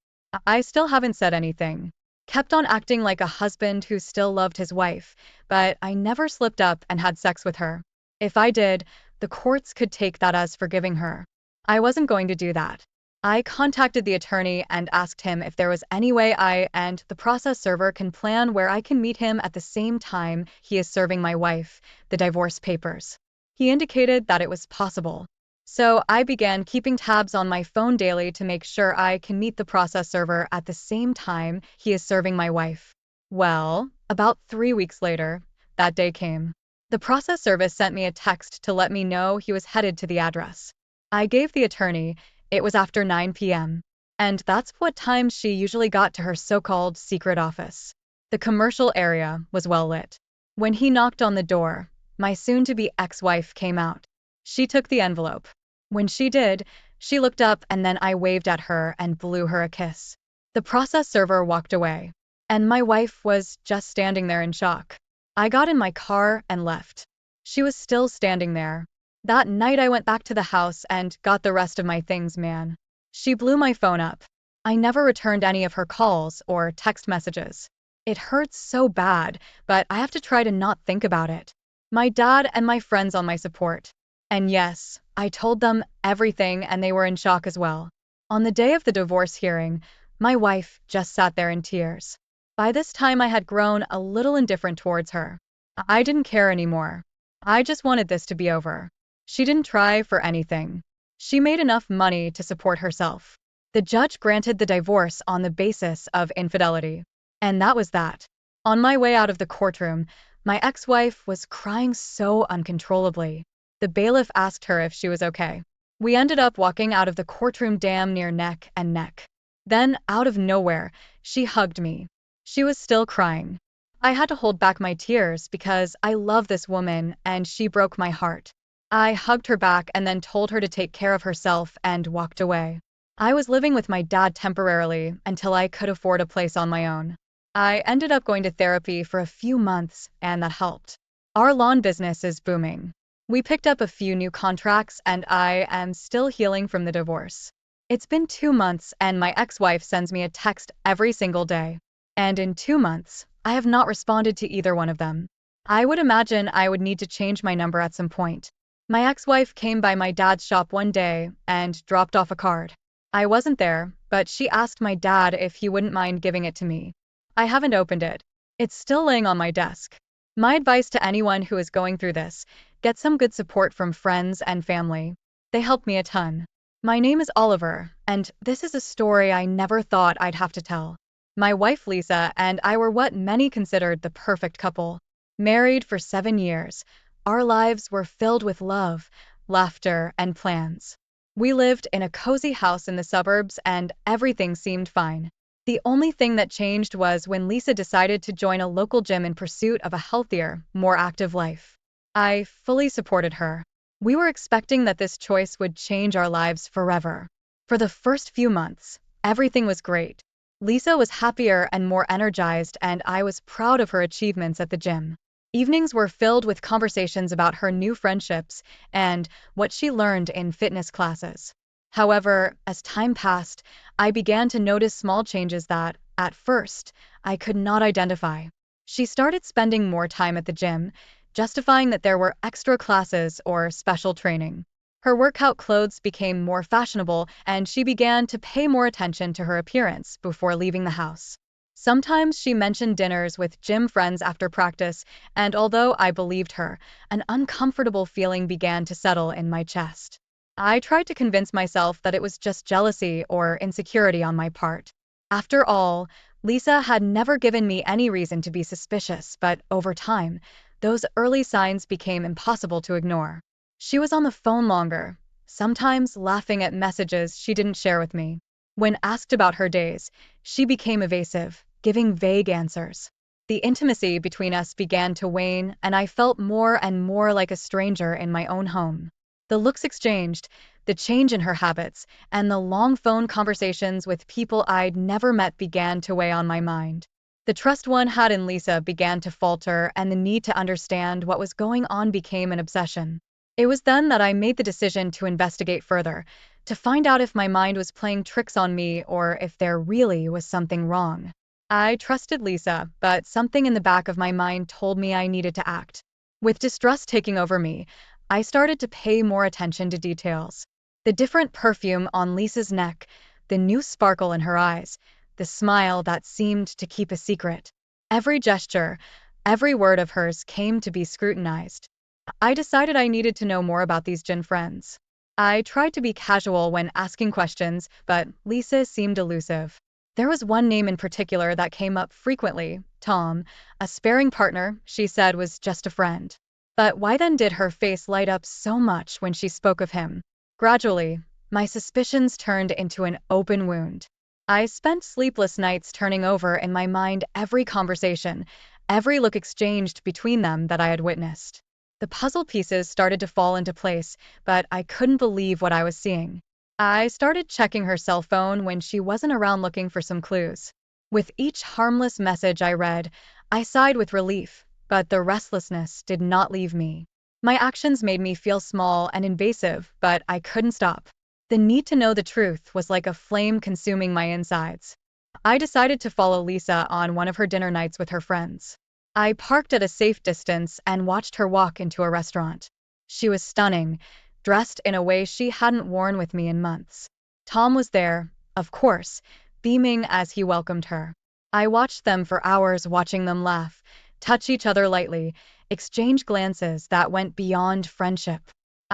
I still haven't said anything. Kept on acting like a husband who still loved his wife, but I never slipped up and had sex with her. If I did, the courts could take that as forgiving her. I wasn't going to do that. I contacted the attorney and asked him if there was any way I and the process server can plan where I can meet him at the same time he is serving my wife the divorce papers. He indicated that it was possible. So I began keeping tabs on my phone daily to make sure I can meet the process server at the same time he is serving my wife. Well, about 3 weeks later, that day came. The process service sent me a text to let me know he was headed to the address. I gave the attorney, it was after 9 p.m. And that's what time she usually got to her so-called secret office. The commercial area was well lit. When he knocked on the door, my soon-to-be ex-wife came out. She took the envelope. When she did, she looked up and then I waved at her and blew her a kiss. The process server walked away, and my wife was just standing there in shock. I got in my car and left. She was still standing there. That night I went back to the house and got the rest of my things, man. She blew my phone up. I never returned any of her calls or text messages. It hurts so bad, but I have to try to not think about it. My dad and my friends on my support. And yes, I told them everything and they were in shock as well. On the day of the divorce hearing, my wife just sat there in tears. By this time I had grown a little indifferent towards her. I didn't care anymore. I just wanted this to be over. She didn't try for anything. She made enough money to support herself. The judge granted the divorce on the basis of infidelity. And that was that. On my way out of the courtroom, my ex-wife was crying so uncontrollably. The bailiff asked her if she was okay. We ended up walking out of the courtroom damn near neck and neck. Then, out of nowhere, she hugged me. She was still crying. I had to hold back my tears because I love this woman and she broke my heart. I hugged her back and then told her to take care of herself and walked away. I was living with my dad temporarily until I could afford a place on my own. I ended up going to therapy for a few months and that helped. Our lawn business is booming. We picked up a few new contracts and I am still healing from the divorce. It's been 2 months and my ex-wife sends me a text every single day. And in 2 months, I have not responded to either one of them. I would imagine I would need to change my number at some point. My ex-wife came by my dad's shop one day and dropped off a card. I wasn't there, but she asked my dad if he wouldn't mind giving it to me. I haven't opened it. It's still laying on my desk. My advice to anyone who is going through this, get some good support from friends and family. They helped me a ton. My name is Oliver, and this is a story I never thought I'd have to tell. My wife Lisa and I were what many considered the perfect couple. Married for 7 years, our lives were filled with love, laughter, and plans. We lived in a cozy house in the suburbs and everything seemed fine. The only thing that changed was when Lisa decided to join a local gym in pursuit of a healthier, more active life. I fully supported her. We were expecting that this choice would change our lives forever. For the first few months, everything was great. Lisa was happier and more energized, and I was proud of her achievements at the gym. Evenings were filled with conversations about her new friendships and what she learned in fitness classes. However, as time passed, I began to notice small changes that, at first, I could not identify. She started spending more time at the gym, justifying that there were extra classes or special training. Her workout clothes became more fashionable, and she began to pay more attention to her appearance before leaving the house. Sometimes she mentioned dinners with gym friends after practice, and although I believed her, an uncomfortable feeling began to settle in my chest. I tried to convince myself that it was just jealousy or insecurity on my part. After all, Lisa had never given me any reason to be suspicious, but over time, those early signs became impossible to ignore. She was on the phone longer, sometimes laughing at messages she didn't share with me. When asked about her days, she became evasive, giving vague answers. The intimacy between us began to wane, and I felt more and more like a stranger in my own home. The looks exchanged, the change in her habits, and the long phone conversations with people I'd never met began to weigh on my mind. The trust one had in Lisa began to falter, and the need to understand what was going on became an obsession. It was then that I made the decision to investigate further, to find out if my mind was playing tricks on me or if there really was something wrong. I trusted Lisa, but something in the back of my mind told me I needed to act. With distrust taking over me, I started to pay more attention to details. The different perfume on Lisa's neck, the new sparkle in her eyes, the smile that seemed to keep a secret. Every gesture, every word of hers came to be scrutinized. I decided I needed to know more about these gin friends. I tried to be casual when asking questions, but Lisa seemed elusive. There was one name in particular that came up frequently, Tom, a sparring partner she said was just a friend. But why then did her face light up so much when she spoke of him? Gradually, my suspicions turned into an open wound. I spent sleepless nights turning over in my mind every conversation, every look exchanged between them that I had witnessed. The puzzle pieces started to fall into place, but I couldn't believe what I was seeing. I started checking her cell phone when she wasn't around looking for some clues. With each harmless message I read, I sighed with relief, but the restlessness did not leave me. My actions made me feel small and invasive, but I couldn't stop. The need to know the truth was like a flame consuming my insides. I decided to follow Lisa on one of her dinner nights with her friends. I parked at a safe distance and watched her walk into a restaurant. She was stunning, dressed in a way she hadn't worn with me in months. Tom was there, of course, beaming as he welcomed her. I watched them for hours, watching them laugh, touch each other lightly, exchange glances that went beyond friendship.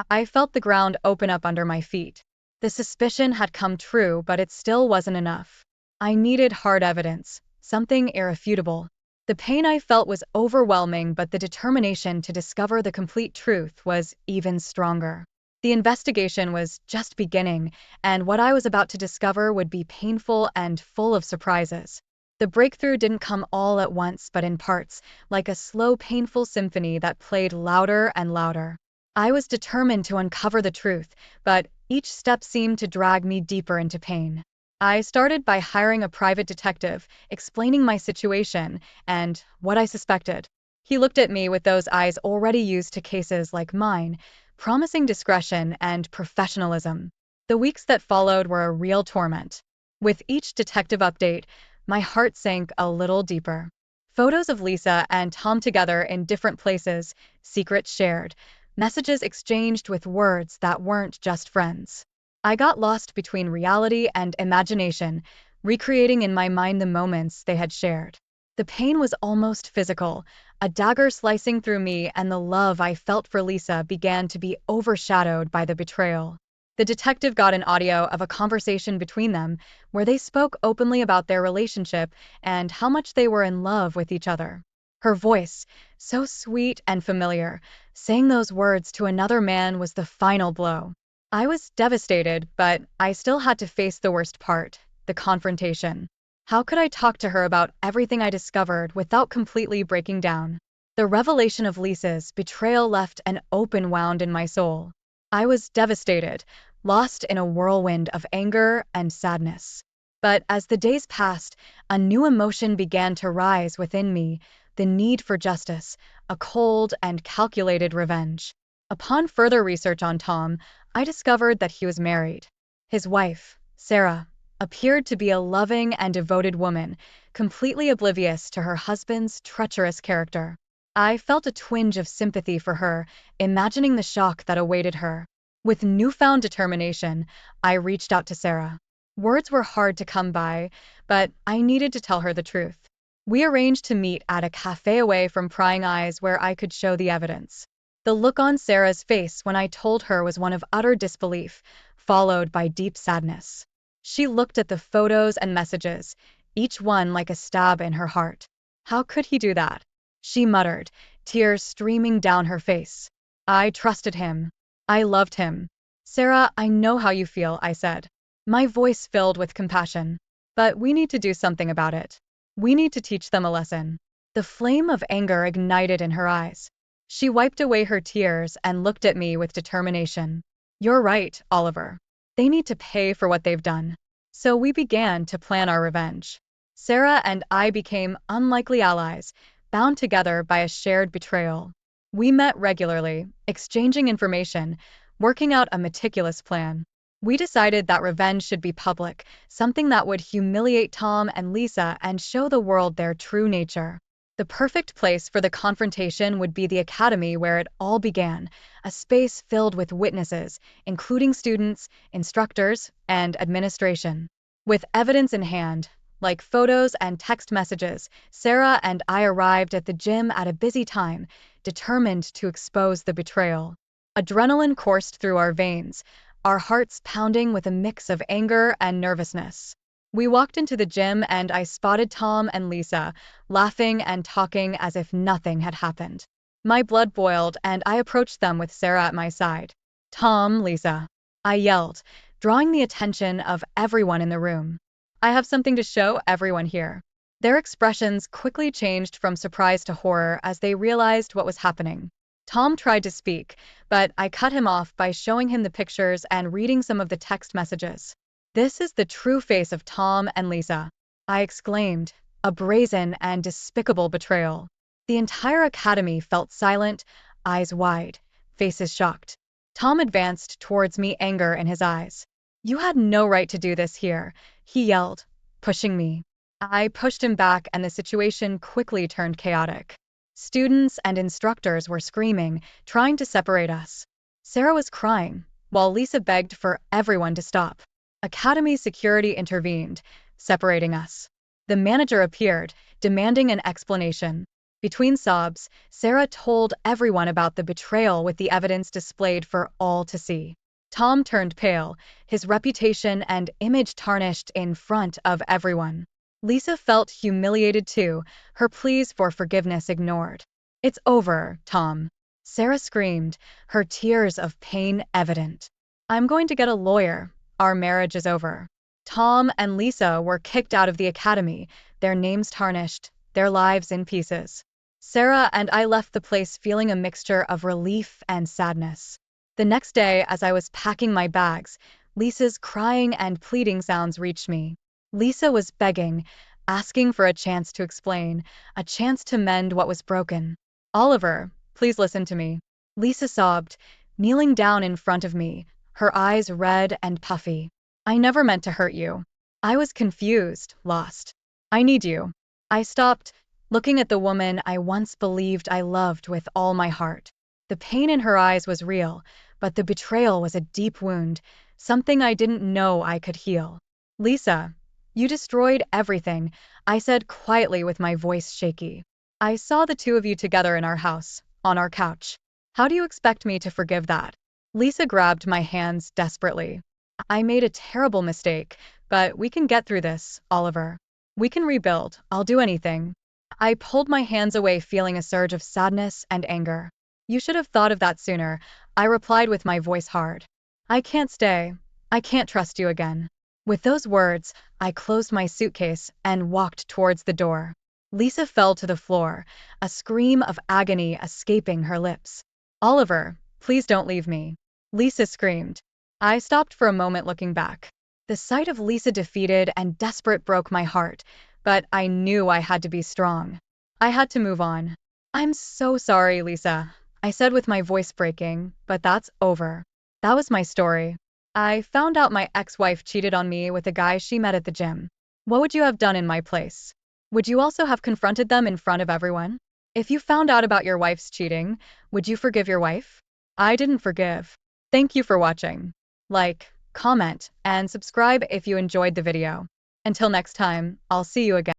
I felt the ground open up under my feet. The suspicion had come true, but it still wasn't enough. I needed hard evidence, something irrefutable. The pain I felt was overwhelming, but the determination to discover the complete truth was even stronger. The investigation was just beginning, and what I was about to discover would be painful and full of surprises. The breakthrough didn't come all at once, but in parts, like a slow, painful symphony that played louder and louder. I was determined to uncover the truth, but each step seemed to drag me deeper into pain. I started by hiring a private detective, explaining my situation and what I suspected. He looked at me with those eyes already used to cases like mine, promising discretion and professionalism. The weeks that followed were a real torment. With each detective update, my heart sank a little deeper. Photos of Lisa and Tom together in different places, secrets shared, messages exchanged with words that weren't just friends. I got lost between reality and imagination, recreating in my mind the moments they had shared. The pain was almost physical, a dagger slicing through me, and the love I felt for Lisa began to be overshadowed by the betrayal. The detective got an audio of a conversation between them where they spoke openly about their relationship and how much they were in love with each other. Her voice, so sweet and familiar, saying those words to another man was the final blow. I was devastated, but I still had to face the worst part, the confrontation. How could I talk to her about everything I discovered without completely breaking down? The revelation of Lisa's betrayal left an open wound in my soul. I was devastated, lost in a whirlwind of anger and sadness. But as the days passed, a new emotion began to rise within me, the need for justice, a cold and calculated revenge. Upon further research on Tom, I discovered that he was married. His wife, Sarah, appeared to be a loving and devoted woman, completely oblivious to her husband's treacherous character. I felt a twinge of sympathy for her, imagining the shock that awaited her. With newfound determination, I reached out to Sarah. Words were hard to come by, but I needed to tell her the truth. We arranged to meet at a cafe away from prying eyes where I could show the evidence. The look on Sarah's face when I told her was one of utter disbelief, followed by deep sadness. She looked at the photos and messages, each one like a stab in her heart. How could he do that? She muttered, tears streaming down her face. I trusted him. I loved him. Sarah, I know how you feel, I said. My voice filled with compassion. But we need to do something about it. We need to teach them a lesson. The flame of anger ignited in her eyes. She wiped away her tears and looked at me with determination. You're right, Oliver. They need to pay for what they've done. So we began to plan our revenge. Sarah and I became unlikely allies, bound together by a shared betrayal. We met regularly, exchanging information, working out a meticulous plan. We decided that revenge should be public, something that would humiliate Tom and Lisa and show the world their true nature. The perfect place for the confrontation would be the academy where it all began, a space filled with witnesses, including students, instructors, and administration. With evidence in hand, like photos and text messages, Sarah and I arrived at the gym at a busy time, determined to expose the betrayal. Adrenaline coursed through our veins, our hearts pounding with a mix of anger and nervousness. We walked into the gym and I spotted Tom and Lisa, laughing and talking as if nothing had happened. My blood boiled and I approached them with Sarah at my side. Tom, Lisa, I yelled, drawing the attention of everyone in the room. I have something to show everyone here. Their expressions quickly changed from surprise to horror as they realized what was happening. Tom tried to speak, but I cut him off by showing him the pictures and reading some of the text messages. This is the true face of Tom and Lisa, I exclaimed, a brazen and despicable betrayal. The entire academy felt silent, eyes wide, faces shocked. Tom advanced towards me, anger in his eyes. You had no right to do this here, he yelled, pushing me. I pushed him back and the situation quickly turned chaotic. Students and instructors were screaming, trying to separate us. Sarah was crying, while Lisa begged for everyone to stop. Academy security intervened, separating us. The manager appeared, demanding an explanation. Between sobs, Sarah told everyone about the betrayal with the evidence displayed for all to see. Tom turned pale, his reputation and image tarnished in front of everyone. Lisa felt humiliated too, her pleas for forgiveness ignored. It's over, Tom. Sarah screamed, her tears of pain evident. I'm going to get a lawyer. Our marriage is over. Tom and Lisa were kicked out of the academy, their names tarnished, their lives in pieces. Sarah and I left the place feeling a mixture of relief and sadness. The next day, as I was packing my bags, Lisa's crying and pleading sounds reached me. Lisa was begging, asking for a chance to explain, a chance to mend what was broken. Oliver, please listen to me. Lisa sobbed, kneeling down in front of me, her eyes red and puffy. I never meant to hurt you. I was confused, lost. I need you. I stopped, looking at the woman I once believed I loved with all my heart. The pain in her eyes was real, but the betrayal was a deep wound, something I didn't know I could heal. Lisa, You destroyed everything, I said quietly with my voice shaky. I saw the two of you together in our house, on our couch. How do you expect me to forgive that? Lisa grabbed my hands desperately. I made a terrible mistake, but we can get through this, Oliver. We can rebuild. I'll do anything. I pulled my hands away, feeling a surge of sadness and anger. You should have thought of that sooner, I replied with my voice hard. I can't stay. I can't trust you again. With those words, I closed my suitcase and walked towards the door. Lisa fell to the floor, a scream of agony escaping her lips. Oliver, please don't leave me. Lisa screamed. I stopped for a moment, looking back. The sight of Lisa defeated and desperate broke my heart, but I knew I had to be strong. I had to move on. I'm so sorry, Lisa, I said with my voice breaking, but that's over. That was my story. I found out my ex-wife cheated on me with a guy she met at the gym. What would you have done in my place? Would you also have confronted them in front of everyone? If you found out about your wife's cheating, would you forgive your wife? I didn't forgive. Thank you for watching. Like, comment, and subscribe if you enjoyed the video. Until next time, I'll see you again.